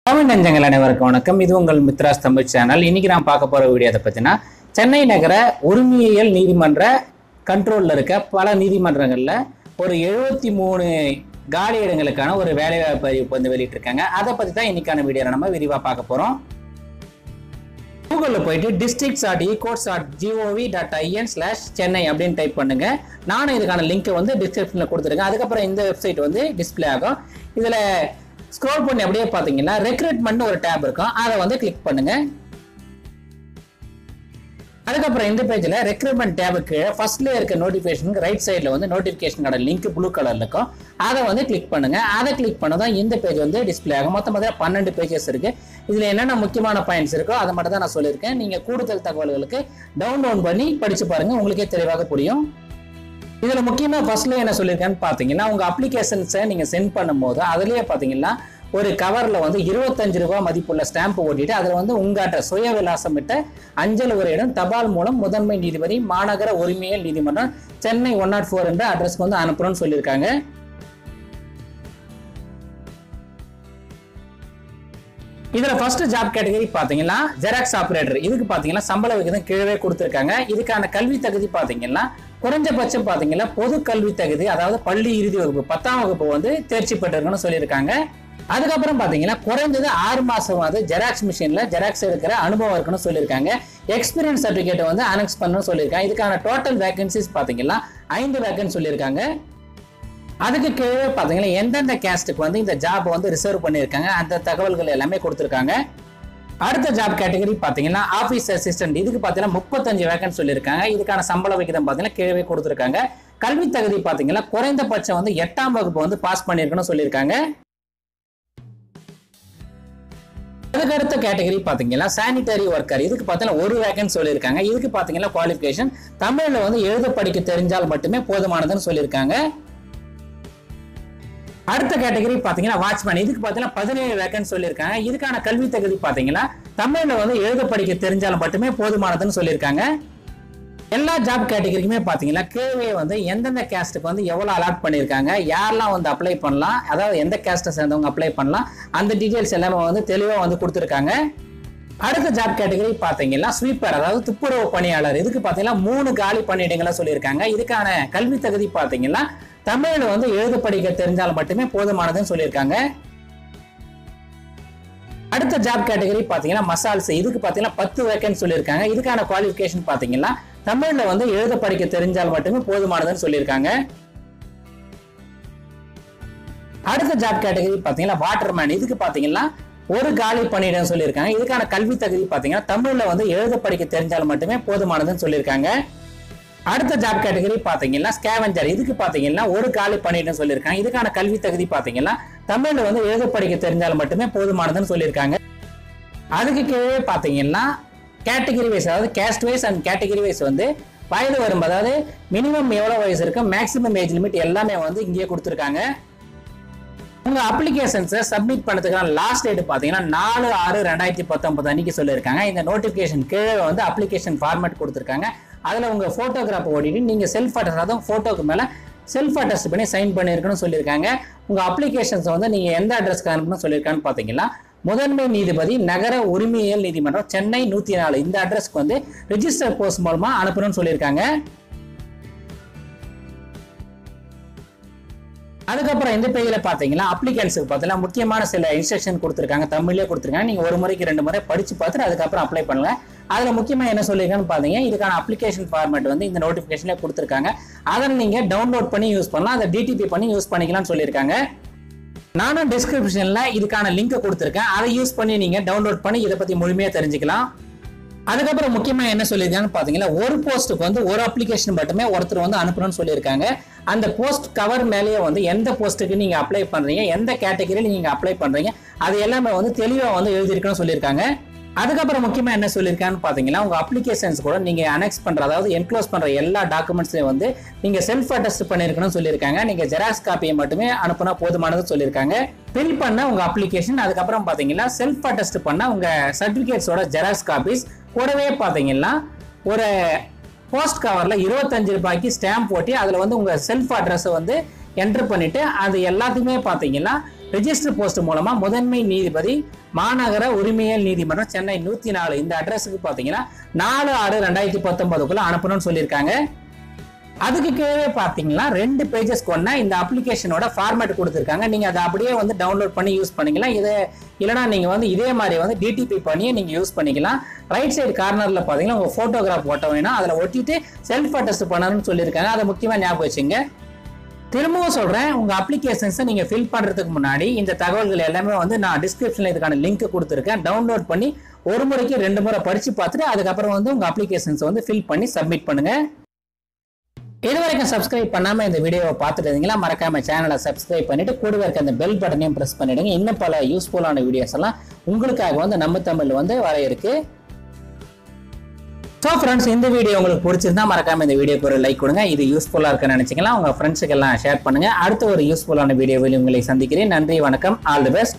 தமிழ் நெஞ்சங்கள் அனைவருக்கும் வணக்கம். இது உங்கள் மித்ராஸ் தமிழ் சேனல். இன்னைக்கு நான் பார்க்க போற வீடியோ அதை பத்தினா சென்னை நகர உரிமையியல் நீதிமன்ற கண்ட்ரோல்ல இருக்க பல நீதிமன்றங்கள்ல ஒரு 73 காலி இடங்களுக்கான ஒரு வேலைவாய்ப்பு அறிவிப்பு வந்து வெளியிட்டிருக்காங்க. அதை பத்தி தான் இன்னைக்கான வீடியோல நம்ம விரிவா பார்க்க போறோம். கூகுளில் போயிட்டு districts.ecourts.gov.in/chennai அப்படின்னு டைப் பண்ணுங்க. நானும் இதுக்கான லிங்க் வந்து டிஸ்கிரிப்ஷன்ல கொடுத்துருக்கேன். அதுக்கப்புறம் இந்த வெப்சைட் வந்து டிஸ்பிளே ஆகும். இதுல ஸ்க்ரோல் பண்ணி அப்படியே பாத்தீங்கன்னா ரெக்ரூட்மெண்ட் ஒரு டேப் இருக்கும். அதை வந்து கிளிக் பண்ணுங்க. அதுக்கப்புறம் இந்த பேஜ்ல ரெக்ரூட்மெண்ட் டேபுக்கு ஃபர்ஸ்ட்ல இருக்க நோட்டிபிகேஷனுக்கு ரைட் சைட்ல வந்து நோட்டிபிகேஷனோட லிங்க் ப்ளூ கலர்ல இருக்கும். அதை வந்து கிளிக் பண்ணுங்க. அதை கிளிக் பண்ணதான் இந்த பேஜ் வந்து டிஸ்பிளே ஆகும். மொத்தம் 12 பேஜஸ் இருக்கு. இதுல என்னென்ன முக்கியமான பாயிண்ட்ஸ் இருக்கோ அதை மட்டும் தான் நான் சொல்லியிருக்கேன். நீங்க கூடுதல் தகவல்களுக்கு டவுன்லோட் பண்ணி படிச்சு பாருங்க, உங்களுக்கே தெளிவாக புரியும். இதுல முக்கியமா ஃபர்ஸ்ட்ல என்ன சொல்லியிருக்கேன்னு பாத்தீங்கன்னா, உங்க அப்ளிகேஷன்ஸை நீங்க சென்ட் பண்ணும்போது அதுலயே பாத்தீங்கன்னா ஒரு கவர்ல வந்து 25 ரூபாய் மதிப்புள்ள ஸ்டாம்ப் ஓட்டிட்டு அதுல வந்து உங்கள்கிட்ட சுய விலாசமிட்ட அஞ்சல் உரையிடம் தபால் மூலம் முதன்மை நீதிபதி மாநகர உரிமையியல் நீதிமன்றம் சென்னை 104 என்ற அட்ரஸ்க்கு வந்து அனுப்புறோம்னு சொல்லியிருக்காங்க. இதுல ஃபர்ஸ்ட் ஜாப் கேட்டகரி பாத்தீங்கன்னா ஜெராக்ஸ் ஆபரேட்டர். இதுக்கு பாத்தீங்கன்னா சம்பள விகிதம் கீழே கொடுத்திருக்காங்க. இதுக்கான கல்வி தகுதி பாத்தீங்கன்னா குறைஞ்சபட்சம் பாத்தீங்கன்னா பொது கல்வி தகுதி, அதாவது பள்ளி இறுதி வகுப்பு 10ஆம் வகுப்பு வந்து தேர்ச்சி பெற்றிருக்குன்னு சொல்லியிருக்காங்க. அதுக்கப்புறம் பாத்தீங்கன்னா குறைஞ்சது 6 மாசம் வந்து ஜெராக்ஸ் மிஷின்ல ஜெராக்ஸ் எடுக்கிற அனுபவம் இருக்குன்னு சொல்லியிருக்காங்க. எக்ஸ்பீரியன்ஸ் சர்டிபிகேட் வந்து அனெக்ஸ் பண்ணணும்னு சொல்லியிருக்காங்க. இதுக்கான டோட்டல் வேகன்சிஸ் பாத்தீங்கன்னா 5 வேகன்சி சொல்லியிருக்காங்க. அதுக்கு கீழே பாத்தீங்கன்னா எந்தெந்த கேஸ்டுக்கு வந்து இந்த ஜாப் வந்து ரிசர்வ் பண்ணியிருக்காங்க அந்த தகவல்கள் எல்லாமே கொடுத்திருக்காங்க. அடுத்த ஜாப் கேட்டகரி பாத்தீங்கன்னா ஆபீஸ் அசிஸ்டன்ட். இதுக்கு பாத்தீங்கன்னா 35 வேகன்சி சொல்லியிருக்காங்க. இதுக்கான சம்பள விகிதம் பாத்தீங்கன்னா கீழே கொடுத்திருக்காங்க. கல்வி தகுதி பாத்தீங்கன்னா குறைந்தபட்சம் வந்து 8ஆம் வகுப்பு வந்து பாஸ் பண்ணிருக்கணும்னு சொல்லியிருக்காங்க. அதுக்கு அடுத்த கேட்டகரி பாத்தீங்கன்னா சானிட்டரி ஒர்க்கர். இதுக்கு பாத்தீங்கன்னா 1 வேகன்சி சொல்லியிருக்காங்க. இதுக்கு பாத்தீங்கன்னா குவாலிஃபிகேஷன் தமிழ்ல வந்து எழுத படிக்க தெரிஞ்சால் மட்டுமே போதுமானதுன்னு சொல்லியிருக்காங்க. அடுத்த கேட்டகரி பாத்தீங்கன்னா வாட்ச்மேன். இதுக்கு பாத்தீங்கன்னா 17 வேகன்சி சொல்லியிருக்காங்க. இதுக்கான கல்வி தகுதி பாத்தீங்கன்னா தமிழ்ல வந்து எழுத படிக்க தெரிஞ்சாலும் மட்டுமே போதுமானதுன்னு சொல்லியிருக்காங்க. எல்லா ஜாப் கேட்டகரிக்குமே பாத்தீங்கன்னா கீழே வந்து எந்தெந்த கேஸ்டுக்கு வந்து எவ்வளவு அலாட் பண்ணியிருக்காங்க, யாரெல்லாம் வந்து அப்ளை பண்ணலாம், அதாவது எந்த கேஸ்ட்டை சேர்ந்தவங்க அப்ளை பண்ணலாம், அந்த டீடைல்ஸ் எல்லாமே வந்து தெளிவா வந்து கொடுத்துருக்காங்க. அடுத்த ஜாப் கேட்டகரி பாத்தீங்கன்னா ஸ்வீப்பர், அதாவது துப்புரவு பணியாளர். இதுக்கு பாத்தீங்கன்னா 3 காலி பணியிடங்களா சொல்லியிருக்காங்க. இதுக்கான கல்வி தகுதி பாத்தீங்கன்னா தமிழ்ல வந்து எழுத படிக்க தெரிஞ்சால் மட்டுமே போதுமானதுன்னு சொல்லியிருக்காங்க. அடுத்த ஜாப் கேட்டகரி பாத்தீங்கன்னா மசால்ஸ். இதுக்கு பாத்தீங்கன்னா 10 வேகன்சி சொல்லியிருக்காங்க. இதுக்கான குவாலிஃபிகேஷன் பாத்தீங்கன்னா தமிழ்ல வந்து எழுத படிக்க தெரிஞ்சால் மட்டுமே போதுமானதுன்னு சொல்லியிருக்காங்க. அடுத்த ஜாப் கேட்டகரி பாத்தீங்கன்னா வாட்டர்மேன். இதுக்கு பாத்தீங்கன்னா 1 காலி பணியிடம் சொல்லியிருக்காங்க. இதுக்கான கல்வி தகுதி பாத்தீங்கன்னா தமிழ்ல வந்து எழுத படிக்க தெரிஞ்சால் மட்டுமே போதுமானதுன்னு சொல்லியிருக்காங்க. அடுத்த ஜாப் கேட்டகரி பாத்தீங்கன்னா ஸ்கேவெஞ்சர். இதுக்கு பாத்தீங்கன்னா 1 காலி பணியிடம் சொல்லியிருக்காங்க. இதுக்கான கல்வி தகுதி பாத்தீங்கன்னா தமிழ்ல வந்து எழுத படிக்க தெரிஞ்சால் மட்டுமே போதுமானதுன்னு சொல்லியிருக்காங்க. அதுக்கு கீழே பாத்தீங்கன்னா கேட்டகரி வைஸ், அதாவது caste wise and category wise வந்து வயது வரும், அதாவது மினிமம் எவ்வளவு வயசு இருக்கு, மேக்ஸிமம் ஏஜ் லிமிட் எல்லாமே வந்து இங்கேயே கொடுத்துருக்காங்க. உங்க அப்ளிகேஷன்ஸை சப்மிட் பண்ணதுக்கான லாஸ்ட் டேட் பாத்தீங்கன்னா 4/6/2019 அன்னைக்கு சொல்லியிருக்காங்க. இந்த நோட்டிபிகேஷன் கீழே வந்து அப்ளிகேஷன் ஃபார்மேட் கொடுத்துருக்காங்க. அதுல உங்க போட்டோகிராஃப் ஓடிட்டு நீங்க செல்ஃப் அட்டஸ்ட், அதாவது போட்டோக்கு மேல செல்ஃப் அட்டஸ்ட் பண்ணி சைன் பண்ணிருக்கணும்னு சொல்லியிருக்காங்க. உங்க அப்ளிகேஷன்ஸ் வந்து நீங்க எந்த அட்ரஸ்க்கு அனுப்பணும்னு சொல்லியிருக்கான்னு பாத்தீங்கன்னா முதன்மை நீதிபதி நகர உரிமையியல் நீதிமன்றம் சென்னை 104 இந்த அட்ரஸ்க்கு வந்து ரெஜிஸ்டர் போஸ்ட் மூலமா அனுப்பணும்னு சொல்லியிருக்காங்க. அதுக்கப்புறம் இந்த பேஜ்ல பாத்தீங்கன்னா அப்ளிகன்ஸுக்கு பாத்தீங்கன்னா முக்கியமான சில இன்ஸ்ட்ரக்ஷன் கொடுத்திருக்காங்க, தமிழ்லயே கொடுத்திருக்காங்க. நீங்க 1 முறைக்கு 2 முறை படிச்சு பார்த்துட்டு அதுக்கப்புறம் அப்ளை பண்ணுங்க. அதுல முக்கியமா என்ன சொல்லிருக்கான்னு பாத்தீங்க, இதுக்கான அப்ளிகேஷன் ஃபார்மேட் வந்து இந்த நோட்டிபிகேஷன்ல கொடுத்திருக்காங்க. அதை நீங்க டவுன்லோட் பண்ணி யூஸ் பண்ணலாம், அதை டிடிபி பண்ணி யூஸ் பண்ணிக்கலாம்னு சொல்லியிருக்காங்க. நானும் டிஸ்கிரிப்ஷன்ல இதுக்கான லிங்க் கொடுத்திருக்கேன். அதை யூஸ் பண்ணி நீங்க டவுன்லோட் பண்ணி இதை பத்தி முழுமையா தெரிஞ்சுக்கலாம். அதுக்கப்புறம் முக்கியமா என்ன சொல்லியிருக்காங்கன்னு பாத்தீங்கன்னா ஒரு போஸ்ட்டுக்கு வந்து 1 அப்ளிகேஷன் மட்டுமே ஒருத்தர் வந்து அனுப்பணும்னு சொல்லியிருக்காங்க. அந்த போஸ்ட் கவர் மேலேயே வந்து எந்த போஸ்ட்டுக்கு நீங்க அப்ளை பண்றீங்க, எந்த கேட்டகரியில நீங்க அப்ளை பண்றீங்க, அது எல்லாமே வந்து தெளிவா வந்து எழுதிருக்கணும்னு சொல்லியிருக்காங்க. அதுக்கப்புறம் முக்கியமா என்ன சொல்லியிருக்கான்னு பாத்தீங்கன்னா உங்க அப்ளிகேஷன்ஸ் கூட நீங்க அனெக்ஸ் பண்ற, அதாவது என்க்ளோஸ் பண்ற எல்லா டாக்குமெண்ட்ஸையும் வந்து நீங்க செல்ஃப் அட்டஸ்ட் பண்ணிருக்கணும்னு சொல்லியிருக்காங்க. நீங்க ஜெராக்ஸ் காப்பியை மட்டுமே அனுப்புனா போதுமானதுன்னு சொல்லியிருக்காங்க. ஃபில் பண்ண உங்க அப்ளிகேஷன், அதுக்கப்புறம் பாத்தீங்கன்னா செல்ஃப் அட்டஸ்ட் பண்ண உங்க சர்டிபிகேட்ஸோட ஜெராக்ஸ் காப்பீஸ் கூடவே பாத்தீங்கன்னா ஒரு போஸ்ட் கவர்ல 25 ரூபாய்க்கு ஸ்டாம்ப் போட்டி அதுல வந்து உங்க செல்ஃப் அட்ரஸ் வந்து என்டர் பண்ணிட்டு அது எல்லாத்தையுமே பாத்தீங்கன்னா ரெஜிஸ்டர் போஸ்ட் மூலமா முதன்மை நீதிபதி மாநகர உரிமையியல் நீதிமன்றம் சென்னை 104 இந்த அட்ரஸுக்கு பாத்தீங்கன்னா 4/6/2019 அனுப்பணும்னு சொல்லியிருக்காங்க. அதுக்கு கீழே பாத்தீங்கன்னா 2 பேஜஸ் கொண்ட இந்த அப்ளிகேஷனோட ஃபார்மேட் கொடுத்துருக்காங்க. நீங்க அதை அப்படியே வந்து டவுன்லோட் பண்ணி யூஸ் பண்ணிக்கலாம். இதை இல்லைனா நீங்க வந்து இதே மாதிரி வந்து டிடிபி பண்ணி நீங்க யூஸ் பண்ணிக்கலாம். ரைட் சைடு கார்னர்ல பாத்தீங்கன்னா உங்க போட்டோகிராஃப் ஒட்ட வேணும், அதுல ஒட்டிட்டு செல்ஃப் அட்டஸ்ட் பண்ணணும்னு சொல்லியிருக்காங்க. அதை முக்கியமா ஞாபகம் வச்சுங்க. திரும்பவும் சொல்றேன், உங்க அப்ளிகேஷன்ஸை நீங்க ஃபில் பண்றதுக்கு முன்னாடி இந்த தகவல்கள் எல்லாமே வந்து நான் டிஸ்கிரிப்ஷன்ல இதுக்கான லிங்க் கொடுத்துருக்கேன். டவுன்லோட் பண்ணி ஒரு முறைக்கு 2 முறை படிச்சு பார்த்துட்டு அதுக்கப்புறம் வந்து உங்க அப்ளிகேஷன்ஸ் வந்து ஃபில் பண்ணி சப்மிட் பண்ணுங்க. இது வரைக்கும் சப்ஸ்கிரைப் பண்ணாம இந்த வீடியோவை பார்த்துட்டு இருந்தீங்களா, மறக்காம சேனலை சப்ஸ்கிரைப் பண்ணிட்டு கூடவே இருக்க அந்த பெல் பட்டனையும் பிரஸ் பண்ணிடுங்க. இன்னும் பல யூஸ்ஃபுல்லான வீடியோஸ் எல்லாம் உங்களுக்காக வந்து நம்ம தமிழ் வந்து வர இருக்கு. ஸோ ஃப்ரெண்ட்ஸ், இந்த வீடியோ உங்களுக்கு பிடிச்சிருந்தா மறக்காம இந்த வீடியோக்கு ஒரு லைக் கொடுங்க. இது யூஸ்ஃபுல்லா இருக்குன்னு நினைச்சீங்களா உங்க ஃப்ரெண்ட்ஸுக்கு எல்லாம் ஷேர் பண்ணுங்க. அடுத்த ஒரு யூஸ்ஃபுல்லான வீடியோவில் உங்களை சந்திக்கிறேன். நன்றி, வணக்கம், ஆல் தி பெஸ்ட்.